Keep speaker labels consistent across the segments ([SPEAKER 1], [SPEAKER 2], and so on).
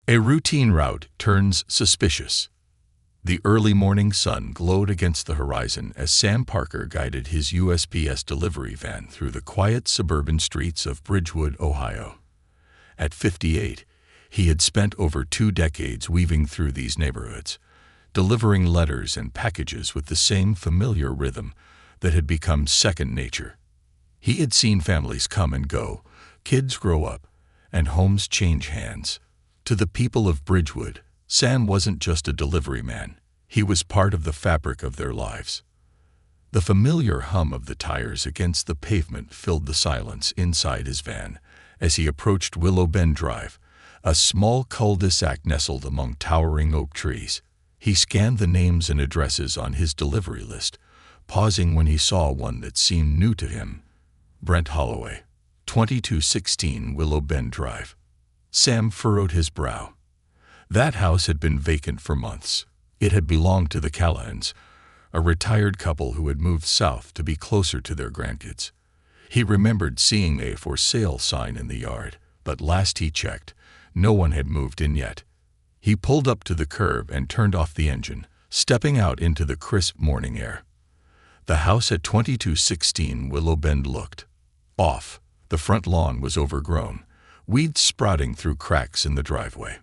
[SPEAKER 1] A routine route turns suspicious. The early morning sun glowed against the horizon as Sam Parker guided his USPS delivery van through the quiet suburban streets of Bridgewood, Ohio. At 58, he had spent over 2 decades weaving through these neighborhoods, delivering letters and packages with the same familiar rhythm that had become second nature. He had seen families come and go, kids grow up, and homes change hands. To the people of Bridgewood, Sam wasn't just a delivery man. He was part of the fabric of their lives. The familiar hum of the tires against the pavement filled the silence inside his van as he approached Willow Bend Drive, a small cul-de-sac nestled among towering oak trees. He scanned the names and addresses on his delivery list, pausing when he saw one that seemed new to him. Brent Holloway, 2216 Willow Bend Drive. Sam furrowed his brow. That house had been vacant for months. It had belonged to the Callahans, a retired couple who had moved south to be closer to their grandkids. He remembered seeing a for sale sign in the yard, but last he checked, no one had moved in yet. He pulled up to the curb and turned off the engine, stepping out into the crisp morning air. The house at 2216 Willow Bend looked off. The front lawn was overgrown, weeds sprouting through cracks in the driveway.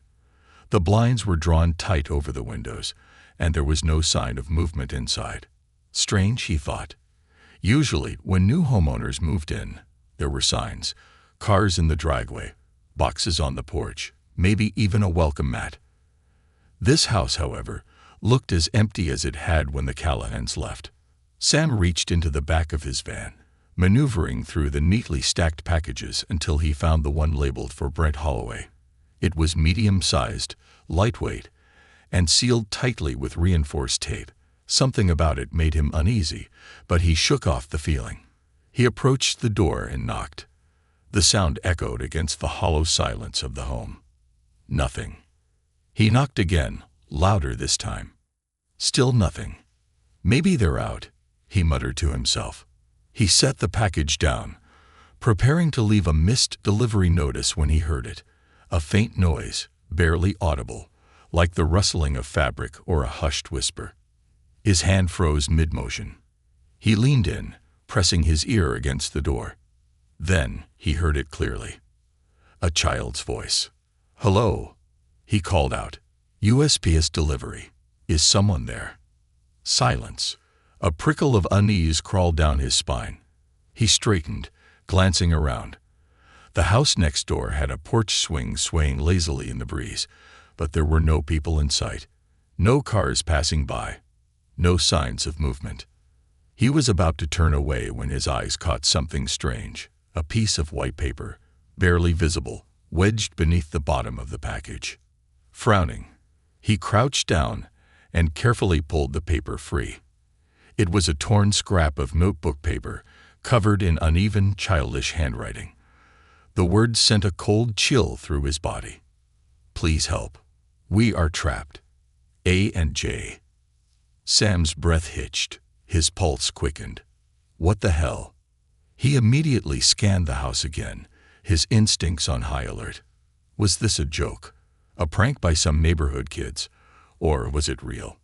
[SPEAKER 1] The blinds were drawn tight over the windows, and there was no sign of movement inside. Strange, he thought. Usually, when new homeowners moved in, there were signs, cars in the driveway, boxes on the porch, maybe even a welcome mat. This house, however, looked as empty as it had when the Callahans left. Sam reached into the back of his van, maneuvering through the neatly stacked packages until he found the one labeled for Brent Holloway. It was medium-sized, lightweight, and sealed tightly with reinforced tape. Something about it made him uneasy, but he shook off the feeling. He approached the door and knocked. The sound echoed against the hollow silence of the home. Nothing. He knocked again, louder this time. Still nothing. Maybe they're out, he muttered to himself. He set the package down, preparing to leave a missed delivery notice when he heard it. A faint noise, barely audible, like the rustling of fabric or a hushed whisper. His hand froze mid-motion. He leaned in, pressing his ear against the door. Then he heard it clearly. A child's voice. "Hello," he called out. "USPS delivery. Is someone there?" Silence. A prickle of unease crawled down his spine. He straightened, glancing around. The house next door had a porch swing swaying lazily in the breeze, but there were no people in sight. No cars passing by. No signs of movement. He was about to turn away when his eyes caught something strange. A piece of white paper, barely visible, wedged beneath the bottom of the package. Frowning, he crouched down and carefully pulled the paper free. It was a torn scrap of notebook paper, covered in uneven, childish handwriting. The words sent a cold chill through his body. "Please help. We are trapped. A and J." Sam's breath hitched. His pulse quickened. What the hell? He immediately scanned the house again, his instincts on high alert. Was this a joke? A prank by some neighborhood kids? Or was it real?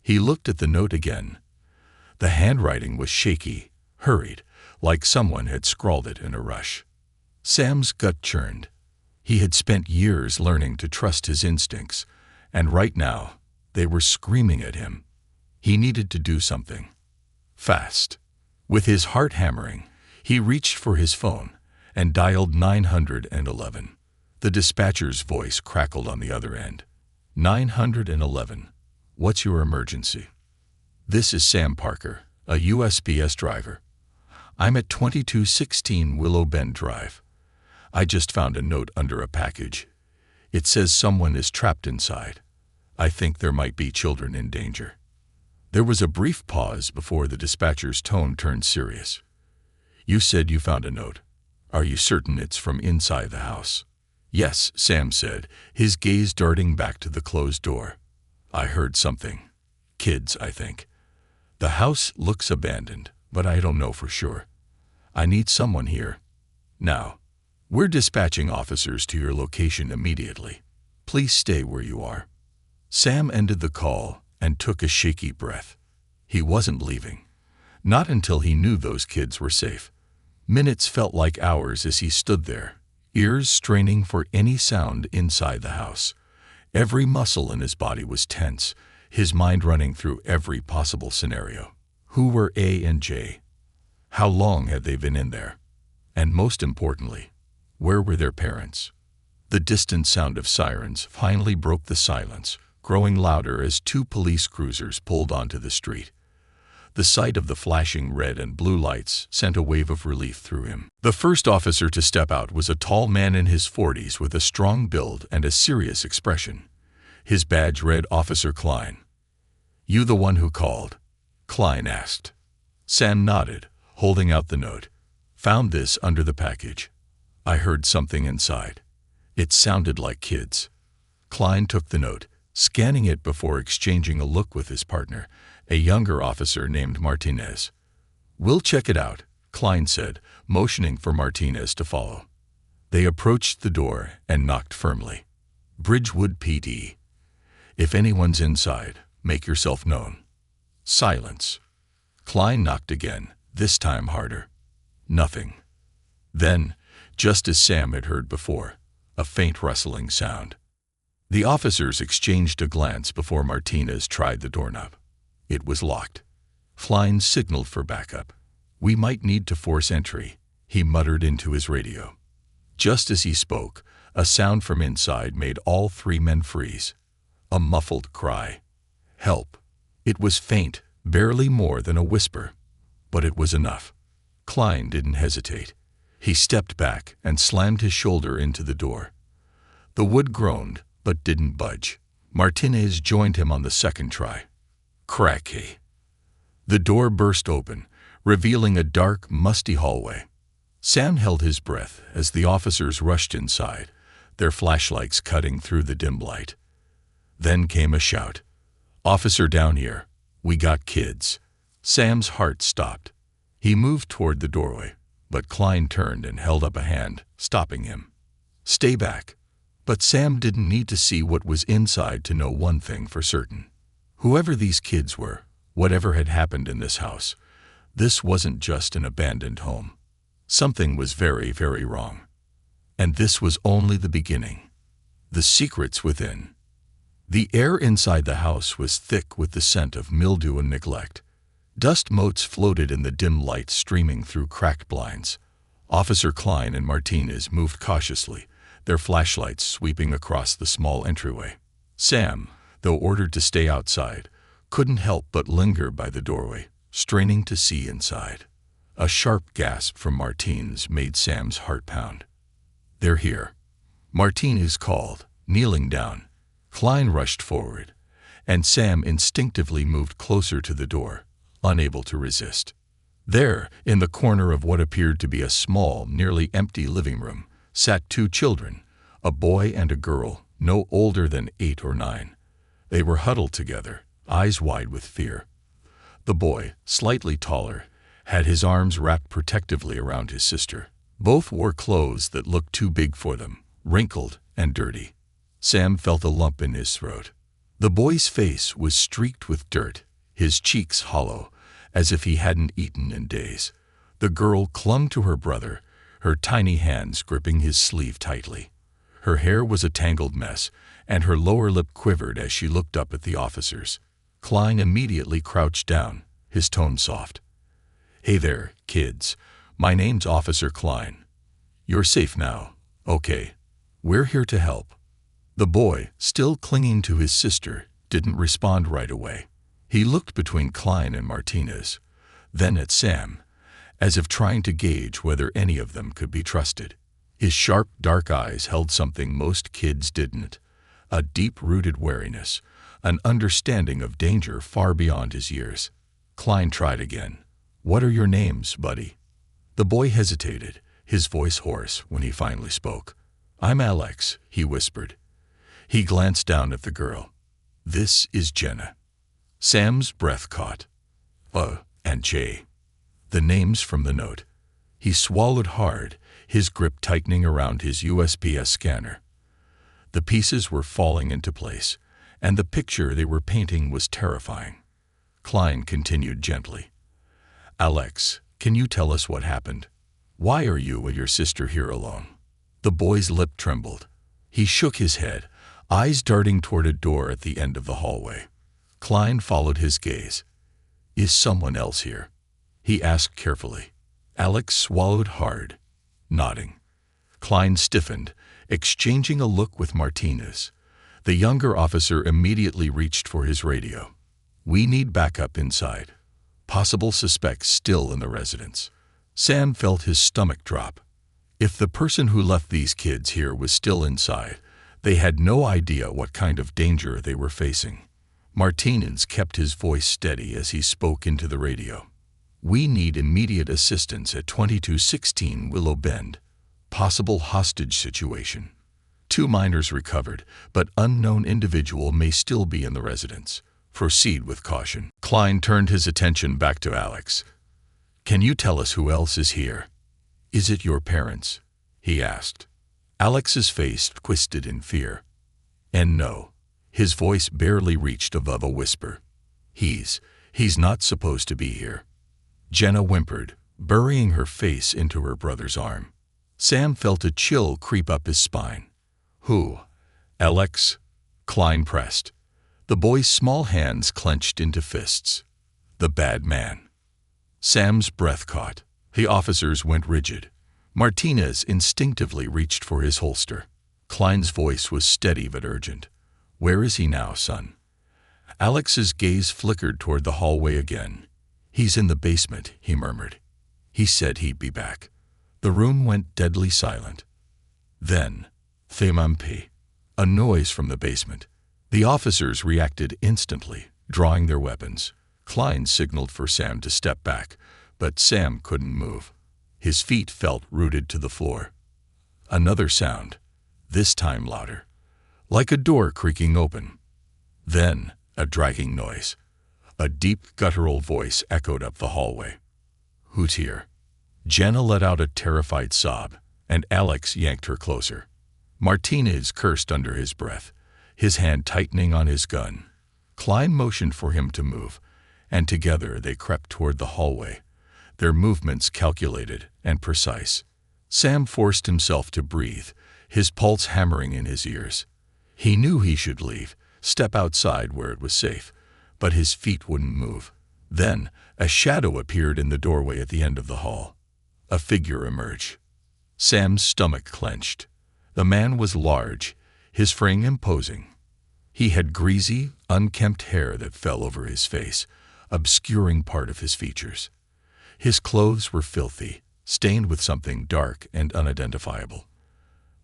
[SPEAKER 1] He looked at the note again. The handwriting was shaky, hurried, like someone had scrawled it in a rush. Sam's gut churned. He had spent years learning to trust his instincts, and right now, they were screaming at him. He needed to do something. Fast. With his heart hammering, he reached for his phone and dialed 911. The dispatcher's voice crackled on the other end. 911. What's your emergency? This is Sam Parker, a USPS driver. I'm at 2216 Willow Bend Drive. I just found a note under a package. It says someone is trapped inside. I think there might be children in danger. There was a brief pause before the dispatcher's tone turned serious. You said you found a note. Are you certain it's from inside the house? Yes, Sam said, his gaze darting back to the closed door. I heard something. Kids, I think. The house looks abandoned, but I don't know for sure. I need someone here. Now. We're dispatching officers to your location immediately. Please stay where you are." Sam ended the call and took a shaky breath. He wasn't leaving. Not until he knew those kids were safe. Minutes felt like hours as he stood there, ears straining for any sound inside the house. Every muscle in his body was tense, his mind running through every possible scenario. Who were A and J? How long had they been in there? And most importantly, where were their parents? The distant sound of sirens finally broke the silence, growing louder as two police cruisers pulled onto the street. The sight of the flashing red and blue lights sent a wave of relief through him. The first officer to step out was a tall man in his 40s with a strong build and a serious expression. His badge read Officer Klein. "You the one who called?" Klein asked. Sam nodded, holding out the note. "Found this under the package. I heard something inside. It sounded like kids." Klein took the note, scanning it before exchanging a look with his partner, a younger officer named Martinez. "We'll check it out," Klein said, motioning for Martinez to follow. They approached the door and knocked firmly. "Bridgewood PD. If anyone's inside, make yourself known." Silence. Klein knocked again, this time harder. Nothing. Then, just as Sam had heard before, a faint rustling sound. The officers exchanged a glance before Martinez tried the doorknob. It was locked. Klein signaled for backup. "We might need to force entry," he muttered into his radio. Just as he spoke, a sound from inside made all three men freeze. A muffled cry. Help. It was faint, barely more than a whisper. But it was enough. Klein didn't hesitate. He stepped back and slammed his shoulder into the door. The wood groaned, but didn't budge. Martinez joined him on the second try. Cracky. The door burst open, revealing a dark, musty hallway. Sam held his breath as the officers rushed inside, their flashlights cutting through the dim light. Then came a shout. "Officer down here. We got kids." Sam's heart stopped. He moved toward the doorway, but Klein turned and held up a hand, stopping him. "Stay back." But Sam didn't need to see what was inside to know one thing for certain. Whoever these kids were, whatever had happened in this house, this wasn't just an abandoned home. Something was very, very wrong. And this was only the beginning. The secrets within. The air inside the house was thick with the scent of mildew and neglect. Dust motes floated in the dim light streaming through cracked blinds. Officer Klein and Martinez moved cautiously, their flashlights sweeping across the small entryway. Sam, though ordered to stay outside, couldn't help but linger by the doorway, straining to see inside. A sharp gasp from Martinez made Sam's heart pound. "They're here," Martinez called, kneeling down. Klein rushed forward, and Sam instinctively moved closer to the door, unable to resist. There, in the corner of what appeared to be a small, nearly empty living room, sat two children, a boy and a girl, no older than 8 or 9. They were huddled together, eyes wide with fear. The boy, slightly taller, had his arms wrapped protectively around his sister. Both wore clothes that looked too big for them, wrinkled and dirty. Sam felt a lump in his throat. The boy's face was streaked with dirt, his cheeks hollow, as if he hadn't eaten in days. The girl clung to her brother, her tiny hands gripping his sleeve tightly. Her hair was a tangled mess, and her lower lip quivered as she looked up at the officers. Klein immediately crouched down, his tone soft. "Hey there, kids. My name's Officer Klein. You're safe now, okay? We're here to help." The boy, still clinging to his sister, didn't respond right away. He looked between Klein and Martinez, then at Sam, as if trying to gauge whether any of them could be trusted. His sharp, dark eyes held something most kids didn't, a deep-rooted wariness, an understanding of danger far beyond his years. Klein tried again. "What are your names, buddy?" The boy hesitated, his voice hoarse, when he finally spoke. "I'm Alex," he whispered. He glanced down at the girl. "This is Jenna." Sam's breath caught. And Jay. The names from the note. He swallowed hard, his grip tightening around his USPS scanner. The pieces were falling into place, and the picture they were painting was terrifying. Klein continued gently. Alex, can you tell us what happened? Why are you and your sister here alone? The boy's lip trembled. He shook his head, eyes darting toward a door at the end of the hallway. Klein followed his gaze. Is someone else here? He asked carefully. Alex swallowed hard, nodding. Klein stiffened, exchanging a look with Martinez. The younger officer immediately reached for his radio. We need backup inside. Possible suspects still in the residence. Sam felt his stomach drop. If the person who left these kids here was still inside, they had no idea what kind of danger they were facing. Martinez kept his voice steady as he spoke into the radio. We need immediate assistance at 2216 Willow Bend. Possible hostage situation. 2 minors recovered, but unknown individual may still be in the residence. Proceed with caution. Klein turned his attention back to Alex. Can you tell us who else is here? Is it your parents? He asked. Alex's face twisted in fear. And no, his voice barely reached above a whisper. He's not supposed to be here. Jenna whimpered, burying her face into her brother's arm. Sam felt a chill creep up his spine. Who? Alex? Klein pressed. The boy's small hands clenched into fists. The bad man. Sam's breath caught. The officers went rigid. Martinez instinctively reached for his holster. Klein's voice was steady but urgent. Where is he now, son? Alex's gaze flickered toward the hallway again. He's in the basement, he murmured. He said he'd be back. The room went deadly silent. Then, Femampi, a noise from the basement. The officers reacted instantly, drawing their weapons. Klein signaled for Sam to step back, but Sam couldn't move. His feet felt rooted to the floor. Another sound, this time louder, like a door creaking open. Then, a dragging noise. A deep, guttural voice echoed up the hallway. Who's here? Jenna let out a terrified sob, and Alex yanked her closer. Martinez cursed under his breath, his hand tightening on his gun. Klein motioned for him to move, and together they crept toward the hallway, their movements calculated and precise. Sam forced himself to breathe, his pulse hammering in his ears. He knew he should leave, step outside where it was safe, but his feet wouldn't move. Then, a shadow appeared in the doorway at the end of the hall. A figure emerged. Sam's stomach clenched. The man was large, his frame imposing. He had greasy, unkempt hair that fell over his face, obscuring part of his features. His clothes were filthy, stained with something dark and unidentifiable.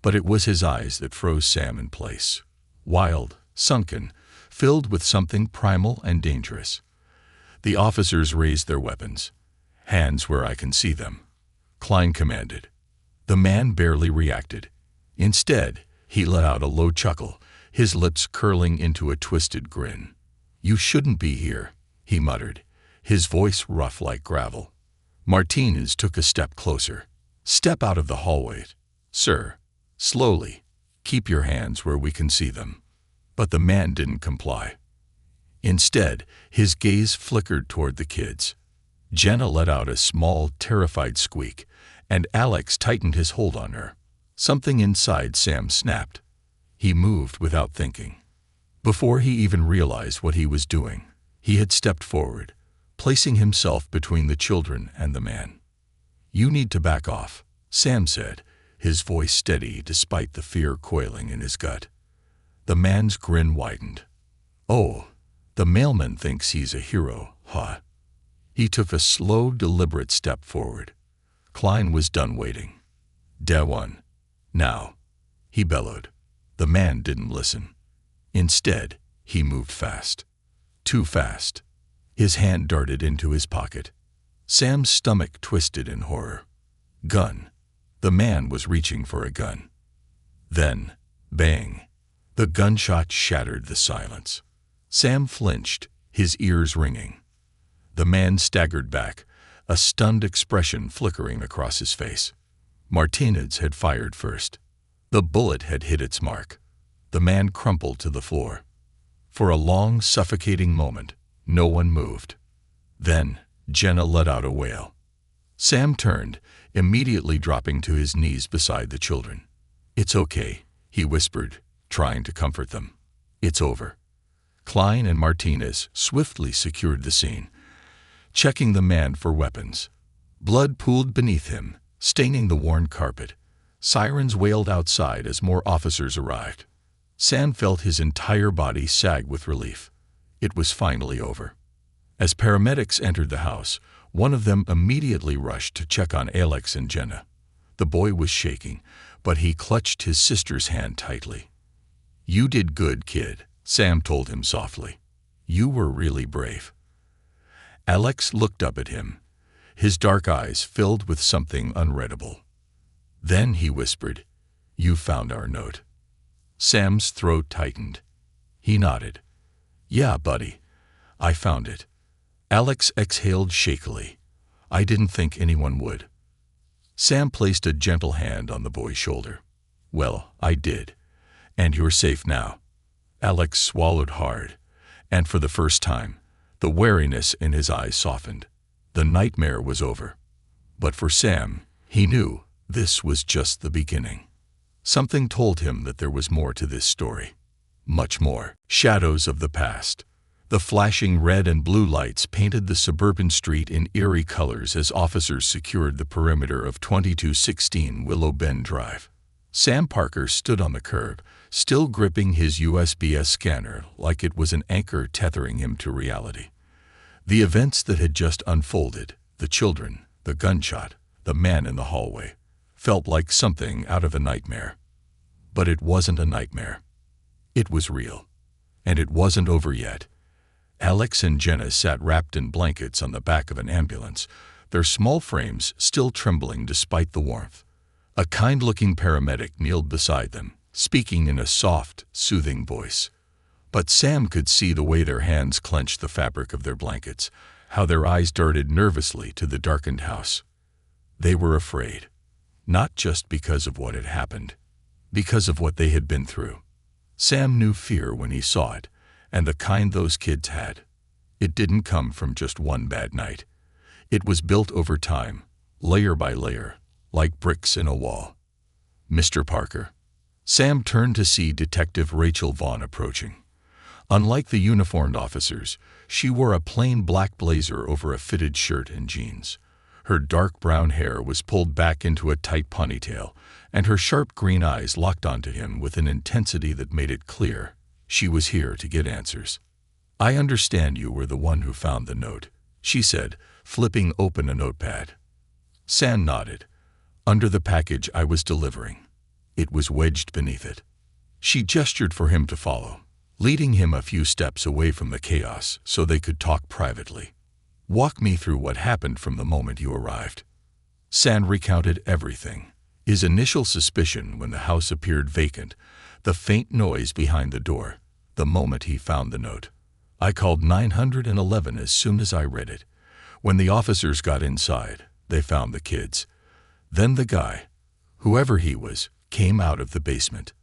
[SPEAKER 1] But it was his eyes that froze Sam in place. Wild, sunken, filled with something primal and dangerous. The officers raised their weapons. Hands where I can see them, Klein commanded. The man barely reacted. Instead, he let out a low chuckle, his lips curling into a twisted grin. You shouldn't be here, he muttered, his voice rough like gravel. Martinez took a step closer. Step out of the hallway. Sir, slowly. Keep your hands where we can see them. But the man didn't comply. Instead, his gaze flickered toward the kids. Jenna let out a small, terrified squeak, and Alex tightened his hold on her. Something inside Sam snapped. He moved without thinking. Before he even realized what he was doing, he had stepped forward, placing himself between the children and the man. You need to back off, Sam said, his voice steady despite the fear coiling in his gut. The man's grin widened. Oh, the mailman thinks he's a hero, huh? He took a slow, deliberate step forward. Klein was done waiting. Day one. Now, he bellowed. The man didn't listen. Instead, he moved fast. Too fast. His hand darted into his pocket. Sam's stomach twisted in horror. Gun. The man was reaching for a gun. Then, bang. The gunshot shattered the silence. Sam flinched, his ears ringing. The man staggered back, a stunned expression flickering across his face. Martinez had fired first. The bullet had hit its mark. The man crumpled to the floor. For a long, suffocating moment, no one moved. Then, Jenna let out a wail. Sam turned, immediately dropping to his knees beside the children. "It's okay," he whispered, trying to comfort them. "It's over." Klein and Martinez swiftly secured the scene, checking the man for weapons. Blood pooled beneath him, staining the worn carpet. Sirens wailed outside as more officers arrived. Sam felt his entire body sag with relief. It was finally over. As paramedics entered the house, one of them immediately rushed to check on Alex and Jenna. The boy was shaking, but he clutched his sister's hand tightly. "You did good, kid," Sam told him softly. "You were really brave." Alex looked up at him, his dark eyes filled with something unreadable. Then he whispered, "You found our note." Sam's throat tightened. He nodded. "Yeah, buddy. I found it." Alex exhaled shakily. "I didn't think anyone would." Sam placed a gentle hand on the boy's shoulder. "Well, I did. And you're safe now." Alex swallowed hard, and for the first time, the wariness in his eyes softened. The nightmare was over. But for Sam, he knew this was just the beginning. Something told him that there was more to this story. Much more. Shadows of the past. The flashing red and blue lights painted the suburban street in eerie colors as officers secured the perimeter of 2216 Willow Bend Drive. Sam Parker stood on the curb, still gripping his USPS scanner like it was an anchor tethering him to reality. The events that had just unfolded, the children, the gunshot, the man in the hallway, felt like something out of a nightmare. But it wasn't a nightmare. It was real. And it wasn't over yet. Alex and Jenna sat wrapped in blankets on the back of an ambulance, their small frames still trembling despite the warmth. A kind-looking paramedic kneeled beside them, speaking in a soft, soothing voice. But Sam could see the way their hands clenched the fabric of their blankets, how their eyes darted nervously to the darkened house. They were afraid. Not just because of what had happened, because of what they had been through. Sam knew fear when he saw it, and the kind those kids had. It didn't come from just one bad night. It was built over time, layer by layer, like bricks in a wall. "Mr. Parker." Sam turned to see Detective Rachel Vaughn approaching. Unlike the uniformed officers, she wore a plain black blazer over a fitted shirt and jeans. Her dark brown hair was pulled back into a tight ponytail, and her sharp green eyes locked onto him with an intensity that made it clear she was here to get answers. "I understand you were the one who found the note," she said, flipping open a notepad. Sam nodded. "Under the package I was delivering. It was wedged beneath it." She gestured for him to follow, leading him a few steps away from the chaos so they could talk privately. "Walk me through what happened from the moment you arrived." Sam recounted everything. His initial suspicion when the house appeared vacant, the faint noise behind the door, the moment he found the note. "I called 911 as soon as I read it. When the officers got inside, they found the kids. Then the guy, whoever he was, came out of the basement."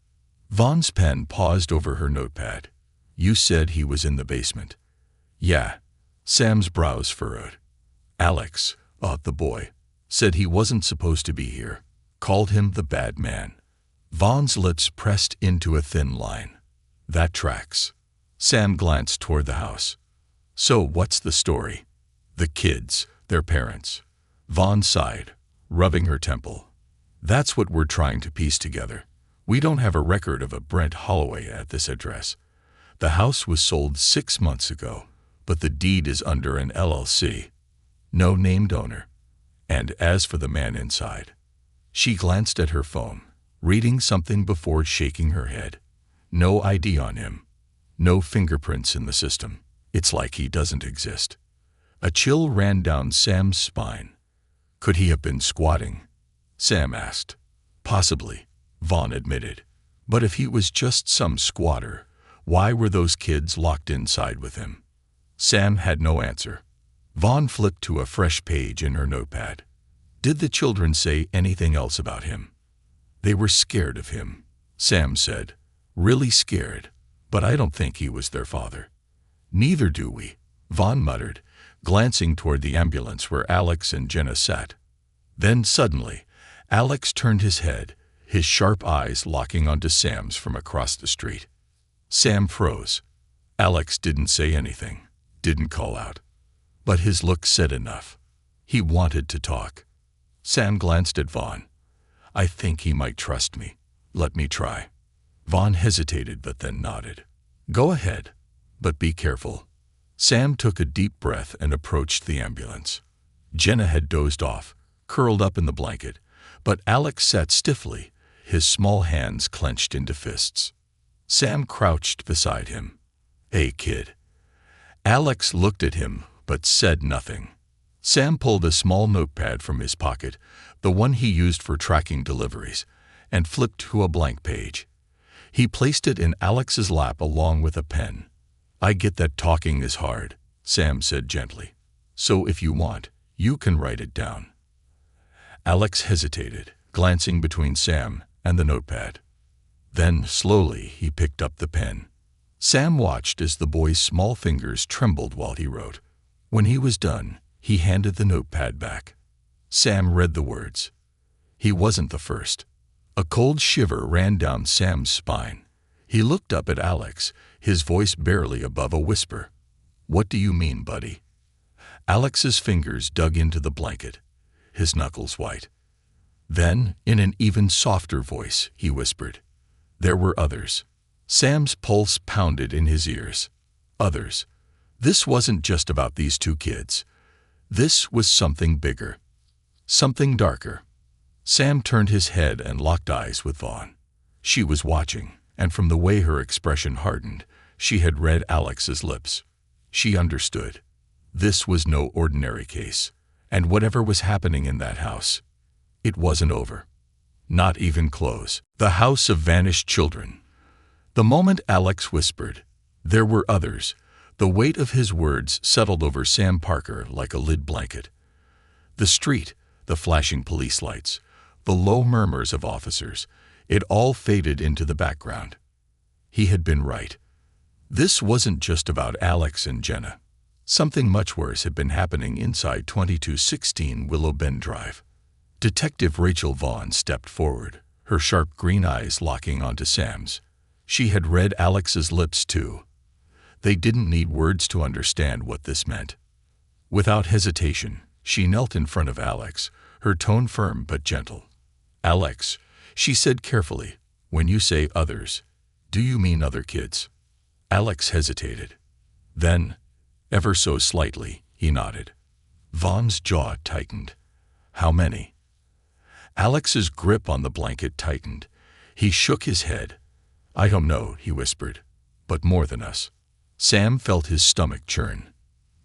[SPEAKER 1] Vaughn's pen paused over her notepad. "You said he was in the basement." "Yeah." Sam's brows furrowed. "Alex, the boy, said he wasn't supposed to be here. Called him the bad man." Vaughn's lips pressed into a thin line. "That tracks." Sam glanced toward the house. "So what's the story?" "The kids, their parents." Vaughn sighed, rubbing her temple. "That's what we're trying to piece together. We don't have a record of a Brent Holloway at this address. The house was sold 6 months ago, but the deed is under an LLC. No named owner. And as for the man inside..." She glanced at her phone, reading something before shaking her head. "No ID on him. No fingerprints in the system. It's like he doesn't exist." A chill ran down Sam's spine. "Could he have been squatting?" Sam asked. "Possibly," Vaughn admitted. "But if he was just some squatter, why were those kids locked inside with him?" Sam had no answer. Vaughn flipped to a fresh page in her notepad. "Did the children say anything else about him?" "They were scared of him," Sam said, really scared, but I don't think he was their father." "Neither do we," Vaughn muttered, glancing toward the ambulance where Alex and Jenna sat. Then suddenly, Alex turned his head, his sharp eyes locking onto Sam's from across the street. Sam froze. Alex didn't say anything, didn't call out. But his look said enough. He wanted to talk. Sam glanced at Vaughn. "I think he might trust me. Let me try." Vaughn hesitated but then nodded. "Go ahead, but be careful." Sam took a deep breath and approached the ambulance. Jenna had dozed off, curled up in the blanket, but Alex sat stiffly, his small hands clenched into fists. Sam crouched beside him. "Hey, kid." Alex looked at him but said nothing. Sam pulled a small notepad from his pocket, the one he used for tracking deliveries, and flipped to a blank page. He placed it in Alex's lap along with a pen. "I get that talking is hard," Sam said gently. "So if you want, you can write it down." Alex hesitated, glancing between Sam and the notepad. Then, slowly, he picked up the pen. Sam watched as the boy's small fingers trembled while he wrote. When he was done, he handed the notepad back. Sam read the words. He wasn't the first. A cold shiver ran down Sam's spine. He looked up at Alex, his voice barely above a whisper. "What do you mean, buddy?" Alex's fingers dug into the blanket, his knuckles white. Then, in an even softer voice, he whispered, "There were others." Sam's pulse pounded in his ears. Others. This wasn't just about these two kids. This was something bigger. Something darker. Sam turned his head and locked eyes with Vaughn. She was watching, and from the way her expression hardened, she had read Alex's lips. She understood. This was no ordinary case, and whatever was happening in that house, it wasn't over. Not even close. The house of vanished children. The moment Alex whispered, "There were others," the weight of his words settled over Sam Parker like a lid blanket. The street, the flashing police lights, the low murmurs of officers, it all faded into the background. He had been right. This wasn't just about Alex and Jenna. Something much worse had been happening inside 2216 Willow Bend Drive. Detective Rachel Vaughn stepped forward, her sharp green eyes locking onto Sam's. She had read Alex's lips too. They didn't need words to understand what this meant. Without hesitation, she knelt in front of Alex, her tone firm but gentle. "Alex," she said carefully, "when you say others, do you mean other kids?" Alex hesitated. Then, ever so slightly, he nodded. Vaughn's jaw tightened. "How many?" Alex's grip on the blanket tightened. He shook his head. "I don't know," he whispered, "but more than us." Sam felt his stomach churn.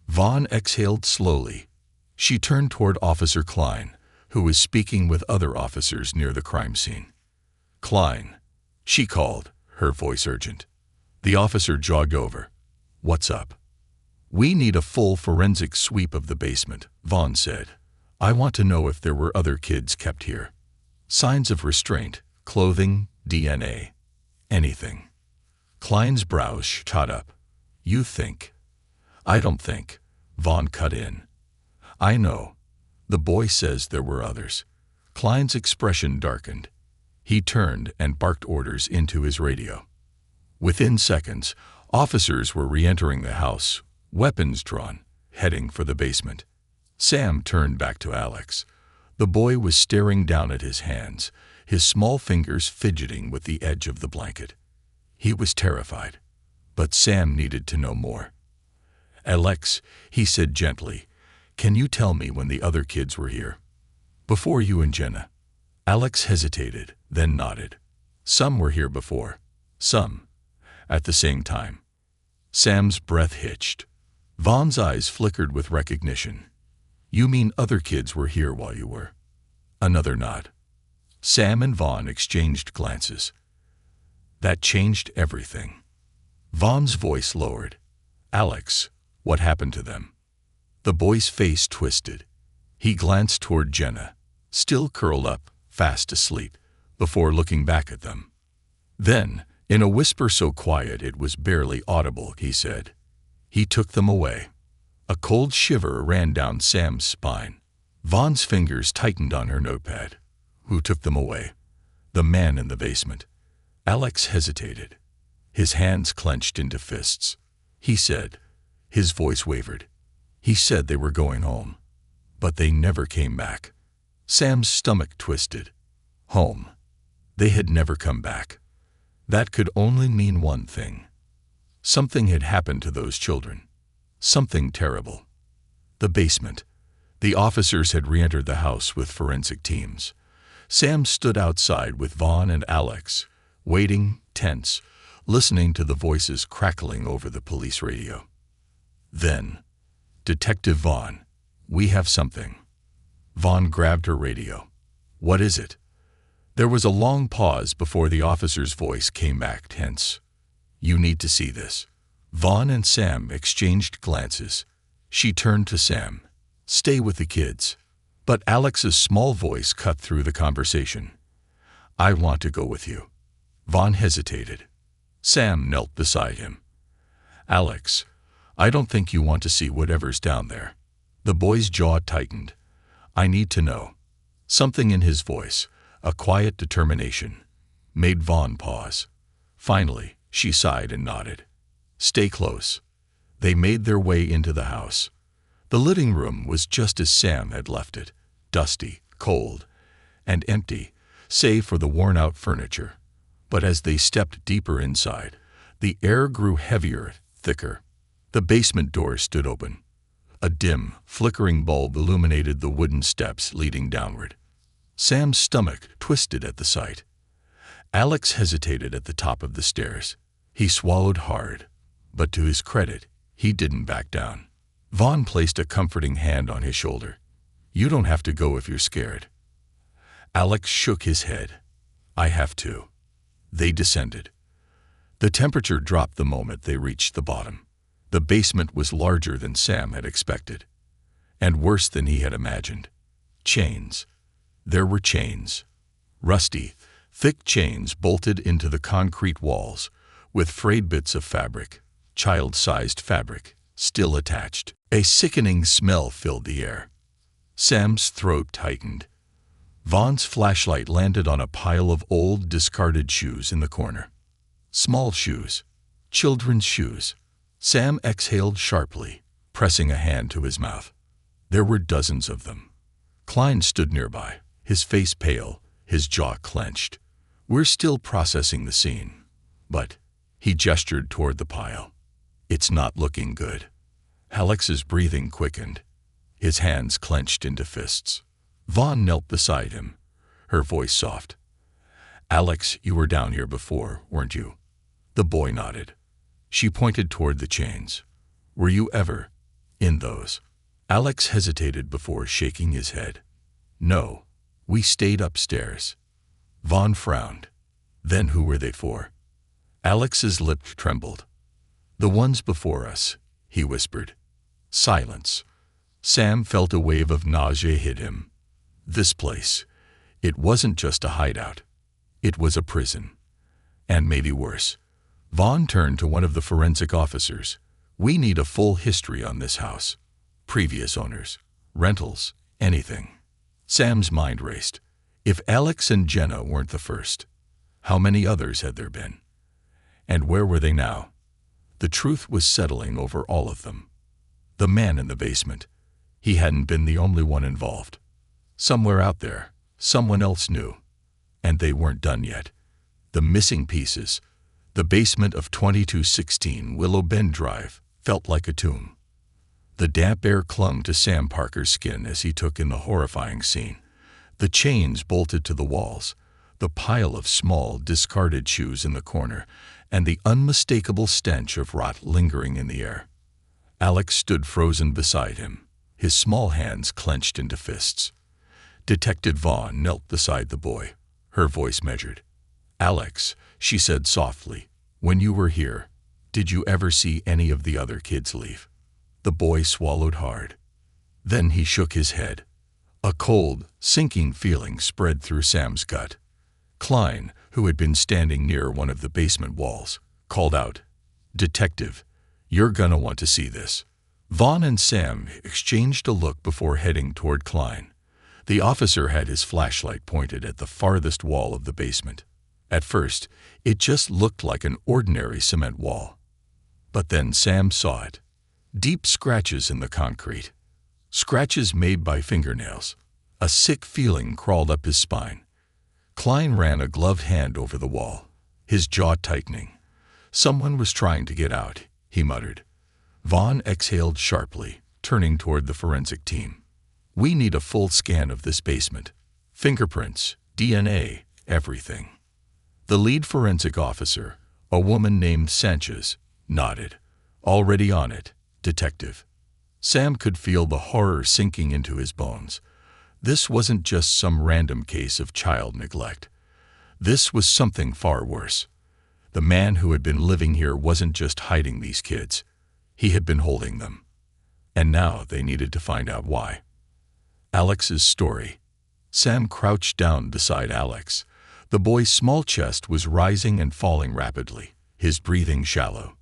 [SPEAKER 1] Vaughn exhaled slowly. She turned toward Officer Klein, who was speaking with other officers near the crime scene. "Klein," she called, her voice urgent. The officer jogged over. "What's up?" "We need a full forensic sweep of the basement," Vaughn said. "I want to know if there were other kids kept here. Signs of restraint, clothing, DNA, anything." Klein's brows shot up. "You think?" "I don't think," Vaughn cut in. "I know. The boy says there were others." Klein's expression darkened. He turned and barked orders into his radio. Within seconds, officers were re-entering the house, weapons drawn, heading for the basement. Sam turned back to Alex. The boy was staring down at his hands, his small fingers fidgeting with the edge of the blanket. He was terrified, but Sam needed to know more. "Alex," he said gently, "can you tell me when the other kids were here?" "Before you and Jenna." Alex hesitated, then nodded. "Some were here before. Some. At the same time." Sam's breath hitched. Vaughn's eyes flickered with recognition. "You mean other kids were here while you were?" Another nod. Sam and Vaughn exchanged glances. That changed everything. Vaughn's voice lowered. "Alex, what happened to them?" The boy's face twisted. He glanced toward Jenna, still curled up, fast asleep, before looking back at them. Then, In a whisper so quiet it was barely audible, he said, "He took them away." A cold shiver ran down Sam's spine. Vaughn's fingers tightened on her notepad. Who took them away? The man in the basement. Alex hesitated. His hands clenched into fists. He said, his voice wavered. He said they were going home. But they never came back. Sam's stomach twisted. Home. They had never come back. That could only mean one thing. Something had happened to those children. Something terrible. The basement. The officers had re-entered the house with forensic teams. Sam stood outside with Vaughn and Alex, waiting, tense, listening to the voices crackling over the police radio. Then, "Detective Vaughn, we have something." Vaughn grabbed her radio. "What is it?" There was a long pause before the officer's voice came back tense. "You need to see this." Vaughn and Sam exchanged glances. She turned to Sam. "Stay with the kids." But Alex's small voice cut through the conversation. "I want to go with you." Vaughn hesitated. Sam knelt beside him. "Alex, I don't think you want to see whatever's down there." The boy's jaw tightened. "I need to know." Something in his voice, a quiet determination, made Vaughn pause. Finally, she sighed and nodded. "Stay close." They made their way into the house. The living room was just as Sam had left it, dusty, cold, and empty, save for the worn-out furniture. But as they stepped deeper inside, the air grew heavier, thicker. The basement door stood open. A dim, flickering bulb illuminated the wooden steps leading downward. Sam's stomach twisted at the sight. Alex hesitated at the top of the stairs. He swallowed hard, but to his credit, he didn't back down. Vaughn placed a comforting hand on his shoulder. "You don't have to go if you're scared." Alex shook his head. "I have to." They descended. The temperature dropped the moment they reached the bottom. The basement was larger than Sam had expected, and worse than he had imagined. Chains. There were chains. Rusty, thick chains bolted into the concrete walls, with frayed bits of fabric, child-sized fabric, still attached. A sickening smell filled the air. Sam's throat tightened. Vaughn's flashlight landed on a pile of old, discarded shoes in the corner. Small shoes. Children's shoes. Sam exhaled sharply, pressing a hand to his mouth. There were dozens of them. Klein stood nearby, his face pale, his jaw clenched. "We're still processing the scene. But," he gestured toward the pile, "it's not looking good." Alex's breathing quickened. His hands clenched into fists. Vaughn knelt beside him, her voice soft. "Alex, you were down here before, weren't you?" The boy nodded. She pointed toward the chains. "Were you ever in those?" Alex hesitated before shaking his head. "No, we stayed upstairs." Vaughn frowned. "Then who were they for?" Alex's lip trembled. "The ones before us," he whispered. Silence. Sam felt a wave of nausea hit him. This place. It wasn't just a hideout. It was a prison. And maybe worse. Vaughn turned to one of the forensic officers. "We need a full history on this house. Previous owners, rentals, anything." Sam's mind raced. If Alex and Jenna weren't the first, how many others had there been? And where were they now? The truth was settling over all of them. The man in the basement. He hadn't been the only one involved. Somewhere out there, someone else knew. And they weren't done yet. The missing pieces. The basement of 2216 Willow Bend Drive felt like a tomb. The damp air clung to Sam Parker's skin as he took in the horrifying scene. The chains bolted to the walls, the pile of small, discarded shoes in the corner, and the unmistakable stench of rot lingering in the air. Alex stood frozen beside him, his small hands clenched into fists. Detective Vaughn knelt beside the boy, her voice measured. "Alex," she said softly, "when you were here, did you ever see any of the other kids leave?" The boy swallowed hard. Then he shook his head. A cold, sinking feeling spread through Sam's gut. Klein, who had been standing near one of the basement walls, called out, "Detective, you're gonna want to see this." Vaughn and Sam exchanged a look before heading toward Klein. The officer had his flashlight pointed at the farthest wall of the basement. At first, it just looked like an ordinary cement wall. But then Sam saw it. Deep scratches in the concrete. Scratches made by fingernails. A sick feeling crawled up his spine. Klein ran a gloved hand over the wall, his jaw tightening. "Someone was trying to get out," he muttered. Vaughn exhaled sharply, turning toward the forensic team. "We need a full scan of this basement. Fingerprints, DNA, everything." The lead forensic officer, a woman named Sanchez, nodded. "Already on it, Detective." Sam could feel the horror sinking into his bones. This wasn't just some random case of child neglect. This was something far worse. The man who had been living here wasn't just hiding these kids. He had been holding them. And now they needed to find out why. Alex's story. Sam crouched down beside Alex. The boy's small chest was rising and falling rapidly, his breathing shallow.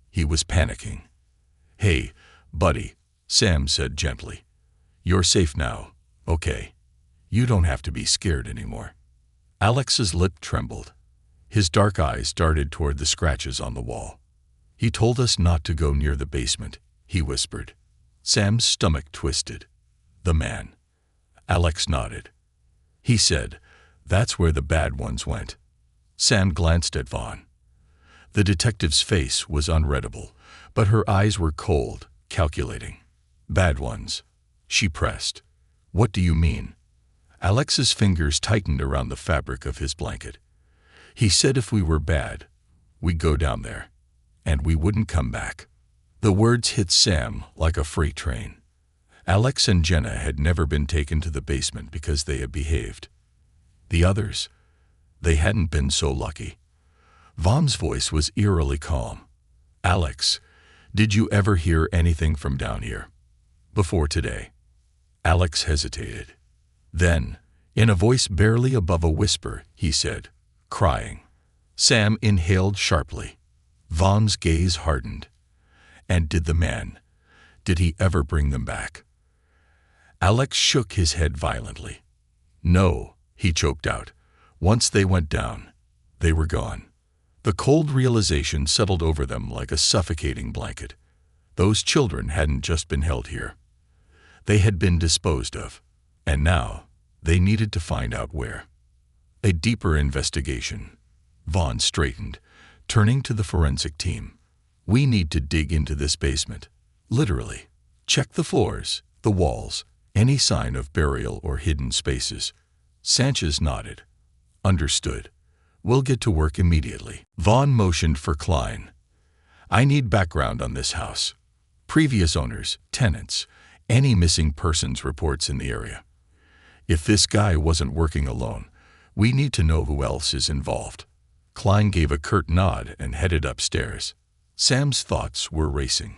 [SPEAKER 1] He was panicking. "Hey, buddy," Sam said gently. "You're safe now, okay? You don't have to be scared anymore." Alex's lip trembled. His dark eyes darted toward the scratches on the wall. "He told us not to go near the basement," he whispered. Sam's stomach twisted. "The man." Alex nodded. "He said, that's where the bad ones went." Sam glanced at Vaughn. The detective's face was unreadable, but her eyes were cold, calculating. "Bad ones," she pressed. "What do you mean?" Alex's fingers tightened around the fabric of his blanket. "He said if we were bad, we'd go down there, and we wouldn't come back." The words hit Sam like a freight train. Alex and Jenna had never been taken to the basement because they had behaved. The others, they hadn't been so lucky. Vaughn's voice was eerily calm. "Alex, did you ever hear anything from down here before today?" Alex hesitated. Then, in a voice barely above a whisper, he said, "Crying." Sam inhaled sharply. Vaughn's gaze hardened. "And did he ever bring them back?" Alex shook his head violently. "No," he choked out. "Once they went down, they were gone." The cold realization settled over them like a suffocating blanket. Those children hadn't just been held here. They had been disposed of, and now they needed to find out where. A deeper investigation. Vaughn straightened, turning to the forensic team. "We need to dig into this basement. Literally. Check the floors, the walls, any sign of burial or hidden spaces." Sanchez nodded. "Understood. We'll get to work immediately." Vaughn motioned for Klein. "I need background on this house. Previous owners, tenants, any missing persons reports in the area. If this guy wasn't working alone, we need to know who else is involved." Klein gave a curt nod and headed upstairs. Sam's thoughts were racing.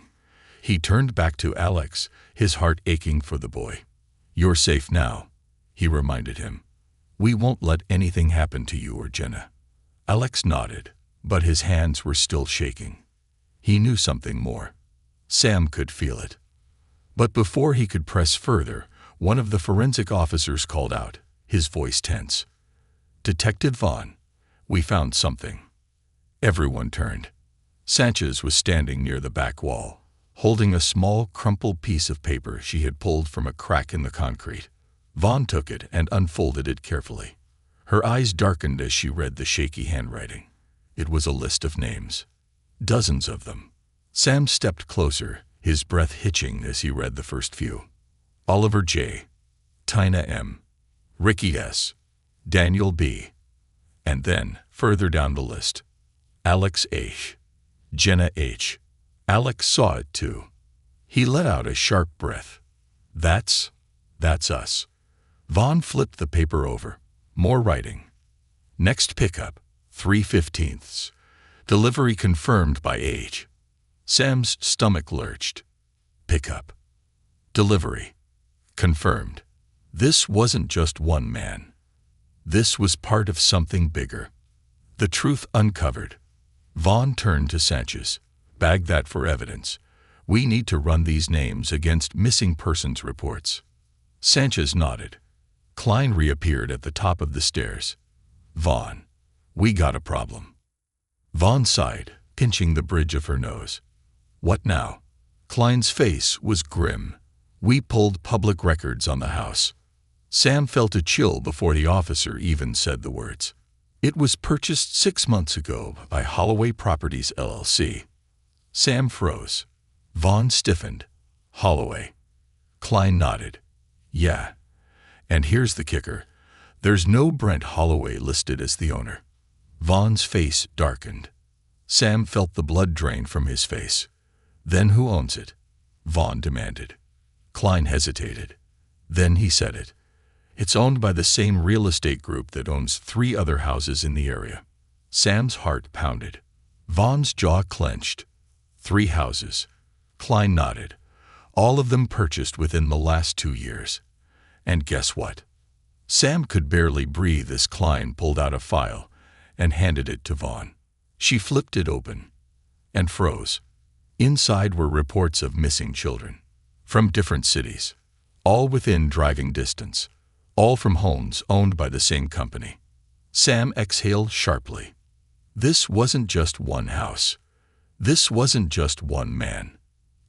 [SPEAKER 1] He turned back to Alex, his heart aching for the boy. "You're safe now," he reminded him. "We won't let anything happen to you or Jenna." Alex nodded, but his hands were still shaking. He knew something more. Sam could feel it. But before he could press further, one of the forensic officers called out, his voice tense. "Detective Vaughn, we found something." Everyone turned. Sanchez was standing near the back wall, holding a small, crumpled piece of paper she had pulled from a crack in the concrete. Vaughn took it and unfolded it carefully. Her eyes darkened as she read the shaky handwriting. It was a list of names. Dozens of them. Sam stepped closer, his breath hitching as he read the first few. Oliver J., Tina M., Ricky S., Daniel B., and then, further down the list, Alex H., Jenna H. Alex saw it too. He let out a sharp breath. That's us." Vaughn flipped the paper over. More writing. "Next pickup, 3/15. Delivery confirmed by H." Sam's stomach lurched. Pickup. Delivery. Confirmed. This wasn't just one man. This was part of something bigger. The truth uncovered. Vaughn turned to Sanchez. "Bag that for evidence. We need to run these names against missing persons reports." Sanchez nodded. Klein reappeared at the top of the stairs. "Vaughn, we got a problem." Vaughn sighed, pinching the bridge of her nose. "What now?" Klein's face was grim. "We pulled public records on the house." Sam felt a chill before the officer even said the words. "It was purchased 6 months ago by Holloway Properties, LLC. Sam froze. Vaughn stiffened. "Holloway." Klein nodded. "Yeah. And here's the kicker. There's no Brent Holloway listed as the owner." Vaughn's face darkened. Sam felt the blood drain from his face. "Then who owns it?" Vaughn demanded. Klein hesitated. Then he said it. "It's owned by the same real estate group that owns 3 other houses in the area." Sam's heart pounded. Vaughn's jaw clenched. 3 houses. Klein nodded. All of them purchased within the last 2 years. And guess what? Sam could barely breathe as Klein pulled out a file and handed it to Vaughn. She flipped it open and froze. Inside were reports of missing children from different cities, all within driving distance, all from homes owned by the same company. Sam exhaled sharply. This wasn't just one house. This wasn't just one man.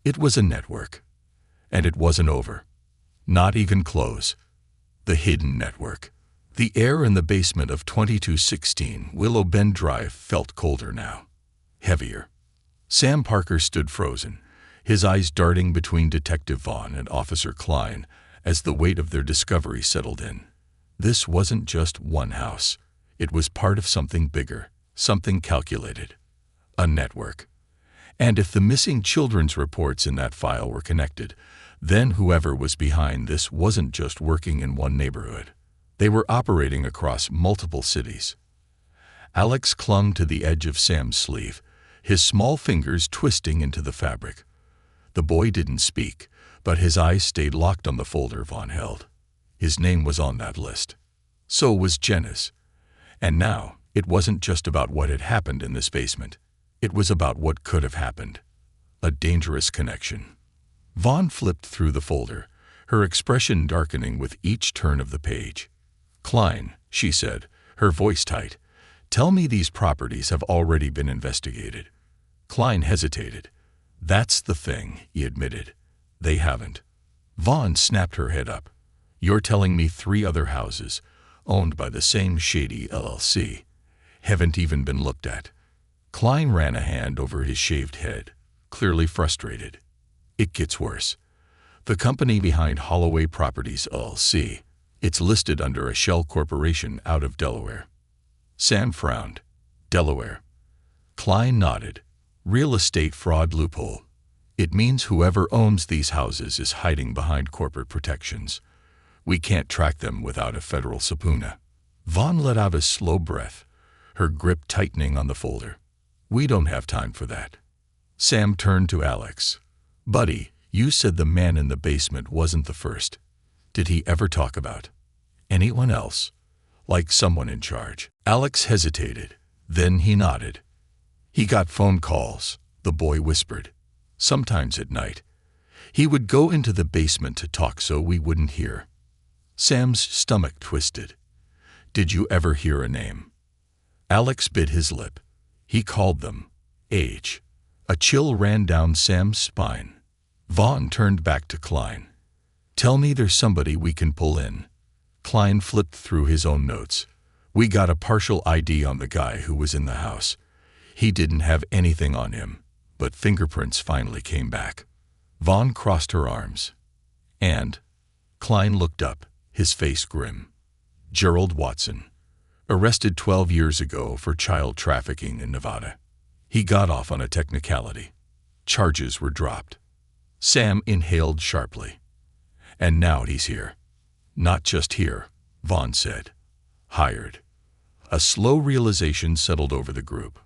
[SPEAKER 1] It was a network. And it wasn't over. Not even close. The hidden network. The air in the basement of 2216 Willow Bend Drive felt colder now. Heavier. Sam Parker stood frozen, his eyes darting between Detective Vaughn and Officer Klein as the weight of their discovery settled in. This wasn't just one house. It was part of something bigger, something calculated. A network. And if the missing children's reports in that file were connected, then whoever was behind this wasn't just working in one neighborhood. They were operating across multiple cities. Alex clung to the edge of Sam's sleeve, his small fingers twisting into the fabric. The boy didn't speak, but his eyes stayed locked on the folder Vaughn held. His name was on that list. So was Jenna's. And now, it wasn't just about what had happened in this basement. It was about what could have happened. A dangerous connection. Vaughn flipped through the folder, her expression darkening with each turn of the page. "Klein," she said, her voice tight, "tell me these properties have already been investigated." Klein hesitated. "That's the thing," he admitted. "They haven't." Vaughn snapped her head up. "You're telling me 3 other houses, owned by the same shady LLC, haven't even been looked at?" Klein ran a hand over his shaved head, clearly frustrated. "It gets worse. The company behind Holloway Properties, LLC, it's listed under a shell corporation out of Delaware." Sam frowned. "Delaware?" Klein nodded. "Real estate fraud loophole. It means whoever owns these houses is hiding behind corporate protections. We can't track them without a federal subpoena." Vaughn let out a slow breath, her grip tightening on the folder. "We don't have time for that." Sam turned to Alex. "Buddy, you said the man in the basement wasn't the first. Did he ever talk about anyone else? Like someone in charge?" Alex hesitated. Then he nodded. "He got phone calls," the boy whispered. "Sometimes at night. He would go into the basement to talk so we wouldn't hear." Sam's stomach twisted. "Did you ever hear a name?" Alex bit his lip. He called them. Age. A chill ran down Sam's spine. Vaughn turned back to Klein. "Tell me there's somebody we can pull in." Klein flipped through his own notes. "We got a partial ID on the guy who was in the house. He didn't have anything on him, but fingerprints finally came back." Vaughn crossed her arms. "And?" Klein looked up, his face grim. "Gerald Watson. Arrested 12 years ago for child trafficking in Nevada. He got off on a technicality. Charges were dropped." Sam inhaled sharply. "And now he's here." "Not just here," Vaughn said. "Hired." A slow realization settled over the group.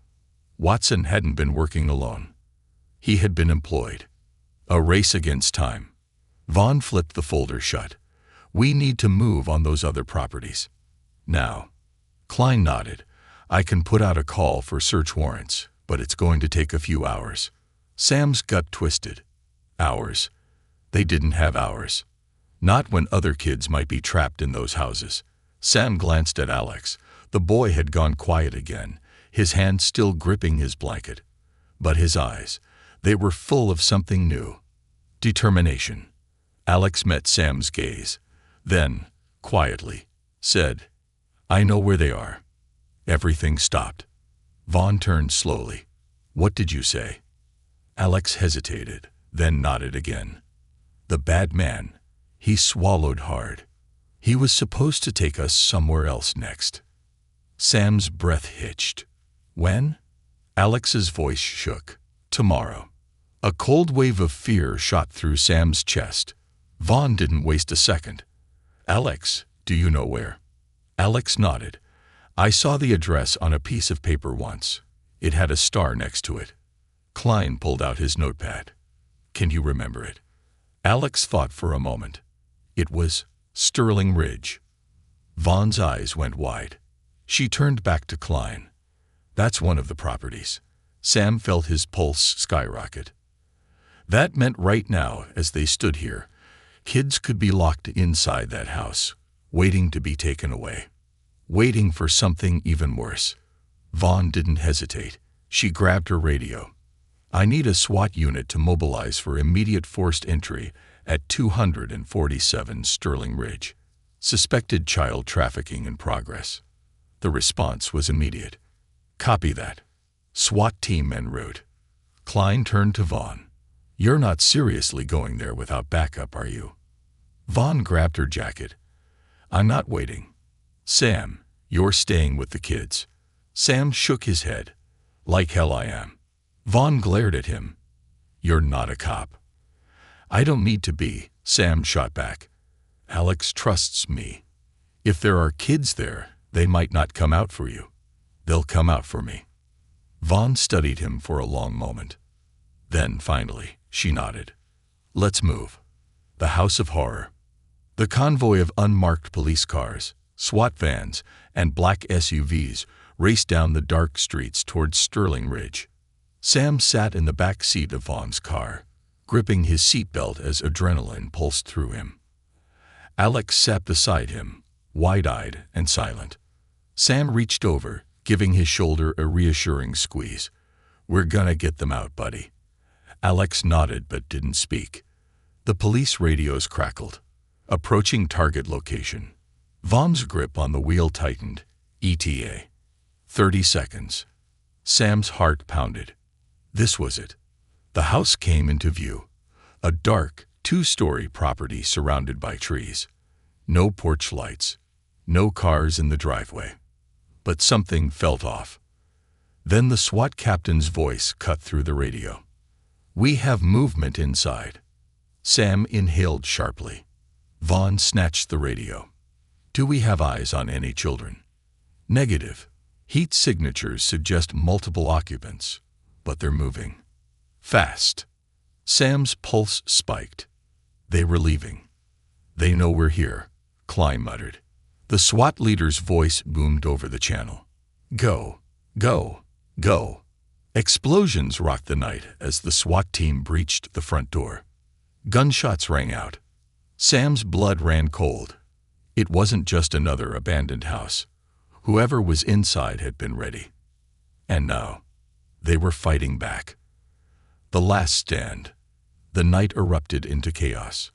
[SPEAKER 1] Watson hadn't been working alone. He had been employed. A race against time. Vaughn flipped the folder shut. "We need to move on those other properties." Now, Klein nodded. I can put out a call for search warrants, but it's going to take a few hours. Sam's gut twisted. Hours. They didn't have hours. Not when other kids might be trapped in those houses. Sam glanced at Alex. The boy had gone quiet again, his hand still gripping his blanket. But his eyes, they were full of something new. Determination. Alex met Sam's gaze. Then, quietly, said, I know where they are. Everything stopped. Vaughn turned slowly. What did you say? Alex hesitated, then nodded again. The bad man. He swallowed hard. He was supposed to take us somewhere else next. Sam's breath hitched. When? Alex's voice shook. Tomorrow. A cold wave of fear shot through Sam's chest. Vaughn didn't waste a second. Alex, do you know where? Alex nodded. I saw the address on a piece of paper once. It had a star next to it. Klein pulled out his notepad. Can you remember it? Alex thought for a moment. It was Sterling Ridge. Vaughn's eyes went wide. She turned back to Klein. That's one of the properties. Sam felt his pulse skyrocket. That meant right now, as they stood here, kids could be locked inside that house, waiting to be taken away. Waiting for something even worse. Vaughn didn't hesitate. She grabbed her radio. I need a SWAT unit to mobilize for immediate forced entry at 247 Sterling Ridge. Suspected child trafficking in progress. The response was immediate. Copy that. SWAT team en route. Klein turned to Vaughn. You're not seriously going there without backup, are you? Vaughn grabbed her jacket. I'm not waiting. Sam, you're staying with the kids. Sam shook his head. Like hell I am. Vaughn glared at him. You're not a cop. I don't need to be, Sam shot back. Alex trusts me. If there are kids there, they might not come out for you. They'll come out for me. Vaughn studied him for a long moment. Then, finally, she nodded. Let's move. The House of Horror. The convoy of unmarked police cars, SWAT vans, and black SUVs raced down the dark streets towards Sterling Ridge. Sam sat in the back seat of Vaughn's car, gripping his seatbelt as adrenaline pulsed through him. Alex sat beside him, wide-eyed and silent. Sam reached over, giving his shoulder a reassuring squeeze. We're gonna get them out, buddy. Alex nodded but didn't speak. The police radios crackled. Approaching target location. Vaughn's grip on the wheel tightened. ETA. 30 seconds. Sam's heart pounded. This was it. The house came into view. A dark, two-story property surrounded by trees. No porch lights. No cars in the driveway. But something felt off. Then the SWAT captain's voice cut through the radio. We have movement inside. Sam inhaled sharply. Vaughn snatched the radio. Do we have eyes on any children? Negative. Heat signatures suggest multiple occupants, but they're moving. Fast. Sam's pulse spiked. They were leaving. They know we're here, Klein muttered. The SWAT leader's voice boomed over the channel. Go, go, go. Explosions rocked the night as the SWAT team breached the front door. Gunshots rang out. Sam's blood ran cold. It wasn't just another abandoned house. Whoever was inside had been ready. And now, they were fighting back. The last stand. The night erupted into chaos.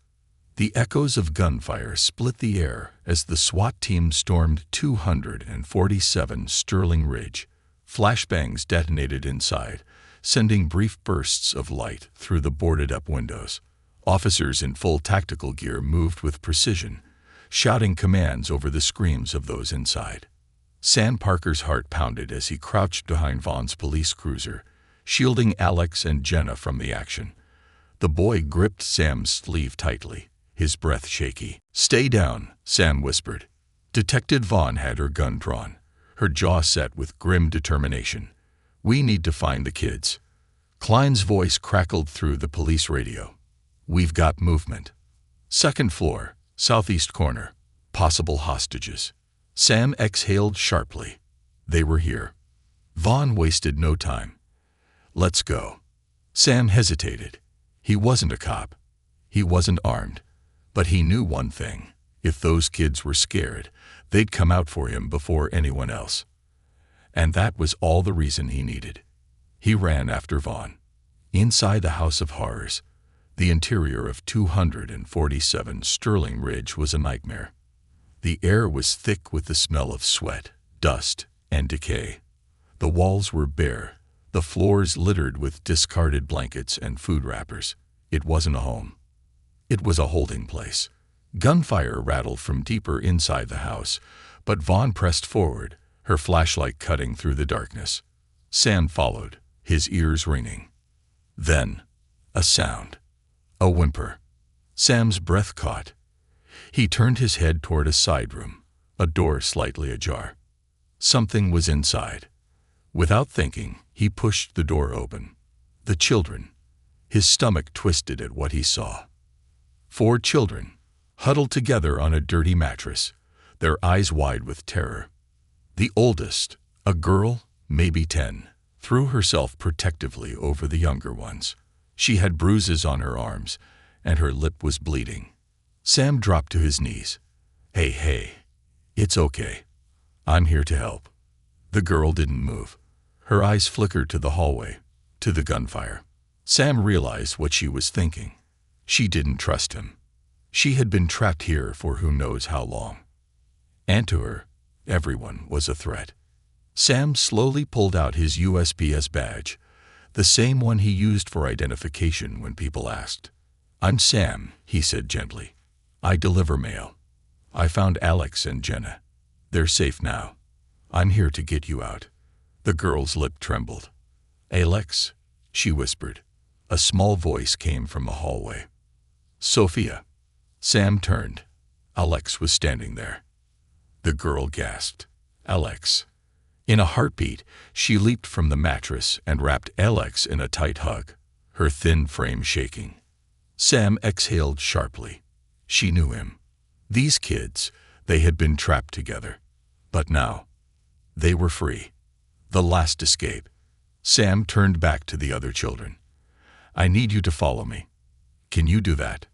[SPEAKER 1] The echoes of gunfire split the air as the SWAT team stormed 247 Sterling Ridge. Flashbangs detonated inside, sending brief bursts of light through the boarded-up windows. Officers in full tactical gear moved with precision, shouting commands over the screams of those inside. Sam Parker's heart pounded as he crouched behind Vaughn's police cruiser, shielding Alex and Jenna from the action. The boy gripped Sam's sleeve tightly, his breath shaky. Stay down, Sam whispered. Detective Vaughn had her gun drawn, her jaw set with grim determination. We need to find the kids. Klein's voice crackled through the police radio. We've got movement. Second floor, southeast corner. Possible hostages. Sam exhaled sharply. They were here. Vaughn wasted no time. Let's go. Sam hesitated. He wasn't a cop. He wasn't armed. But he knew one thing. If those kids were scared, they'd come out for him before anyone else. And that was all the reason he needed. He ran after Vaughn. Inside the House of Horrors, the interior of 247 Sterling Ridge was a nightmare. The air was thick with the smell of sweat, dust, and decay. The walls were bare, the floors littered with discarded blankets and food wrappers. It wasn't a home. It was a holding place. Gunfire rattled from deeper inside the house, but Vaughn pressed forward, her flashlight cutting through the darkness. Sam followed, his ears ringing. Then, a sound. A whimper. Sam's breath caught. He turned his head toward a side room, a door slightly ajar. Something was inside. Without thinking, he pushed the door open. The children. His stomach twisted at what he saw. 4 children, huddled together on a dirty mattress, their eyes wide with terror. The oldest, a girl, maybe 10, threw herself protectively over the younger ones. She had bruises on her arms, and her lip was bleeding. Sam dropped to his knees. Hey, it's okay. I'm here to help. The girl didn't move. Her eyes flickered to the hallway, to the gunfire. Sam realized what she was thinking. She didn't trust him. She had been trapped here for who knows how long. And to her, everyone was a threat. Sam slowly pulled out his USPS badge, the same one he used for identification when people asked. I'm Sam, he said gently. I deliver mail. I found Alex and Jenna. They're safe now. I'm here to get you out. The girl's lip trembled. Alex, she whispered. A small voice came from the hallway. Sophia. Sam turned. Alex was standing there. The girl gasped. Alex. In a heartbeat, she leaped from the mattress and wrapped Alex in a tight hug, her thin frame shaking. Sam exhaled sharply. She knew him. These kids, they had been trapped together. But now, they were free. The last escape. Sam turned back to the other children. I need you to follow me. Can you do that?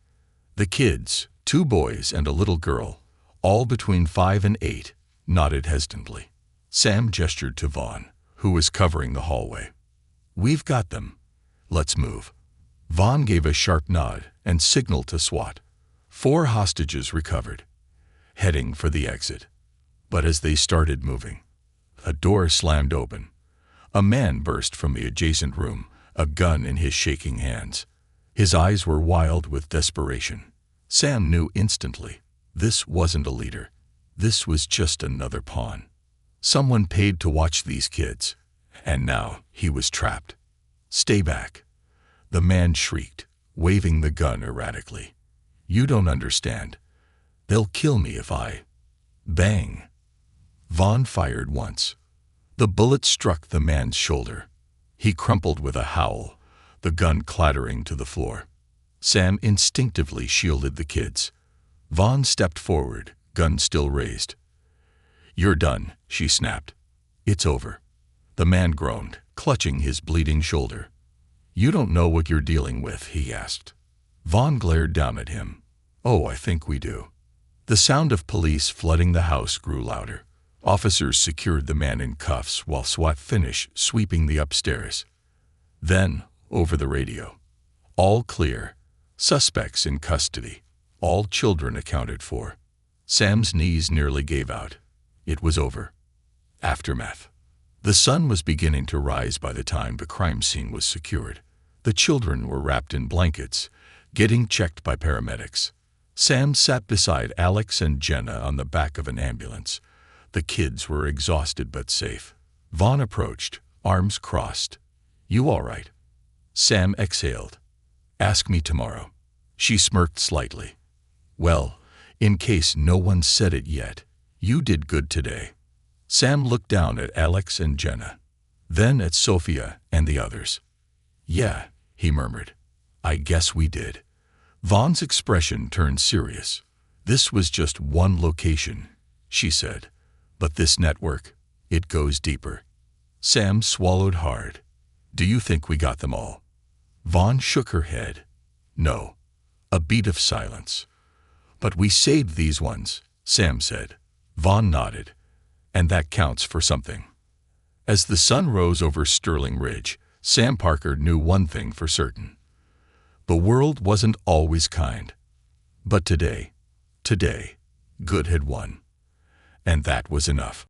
[SPEAKER 1] The kids, 2 boys and a little girl, all between 5 and 8, nodded hesitantly. Sam gestured to Vaughn, who was covering the hallway. We've got them. Let's move. Vaughn gave a sharp nod and signaled to SWAT. 4 hostages recovered, heading for the exit. But as they started moving, a door slammed open. A man burst from the adjacent room, a gun in his shaking hands. His eyes were wild with desperation. Sam knew instantly, this wasn't a leader. This was just another pawn. Someone paid to watch these kids, and now he was trapped. Stay back. The man shrieked, waving the gun erratically. You don't understand. They'll kill me if I... Bang. Vaughn fired once. The bullet struck the man's shoulder. He crumpled with a howl, the gun clattering to the floor. Sam instinctively shielded the kids. Vaughn stepped forward, gun still raised. You're done, she snapped. It's over. The man groaned, clutching his bleeding shoulder. You don't know what you're dealing with, he asked. Vaughn glared down at him. Oh, I think we do. The sound of police flooding the house grew louder. Officers secured the man in cuffs while SWAT finished sweeping the upstairs. Then, over the radio. All clear. Suspects in custody. All children accounted for. Sam's knees nearly gave out. It was over. Aftermath. The sun was beginning to rise by the time the crime scene was secured. The children were wrapped in blankets, getting checked by paramedics. Sam sat beside Alex and Jenna on the back of an ambulance. The kids were exhausted but safe. Vaughn approached, arms crossed. You all right? Sam exhaled. Ask me tomorrow. She smirked slightly. Well, in case no one said it yet, you did good today. Sam looked down at Alex and Jenna, then at Sophia and the others. Yeah, he murmured. I guess we did. Vaughn's expression turned serious. This was just one location, she said. But this network, it goes deeper. Sam swallowed hard. Do you think we got them all? Vaughn shook her head. No. A beat of silence. But we saved these ones, Sam said. Vaughn nodded. And that counts for something. As the sun rose over Sterling Ridge, Sam Parker knew one thing for certain. The world wasn't always kind. But today, good had won. And that was enough.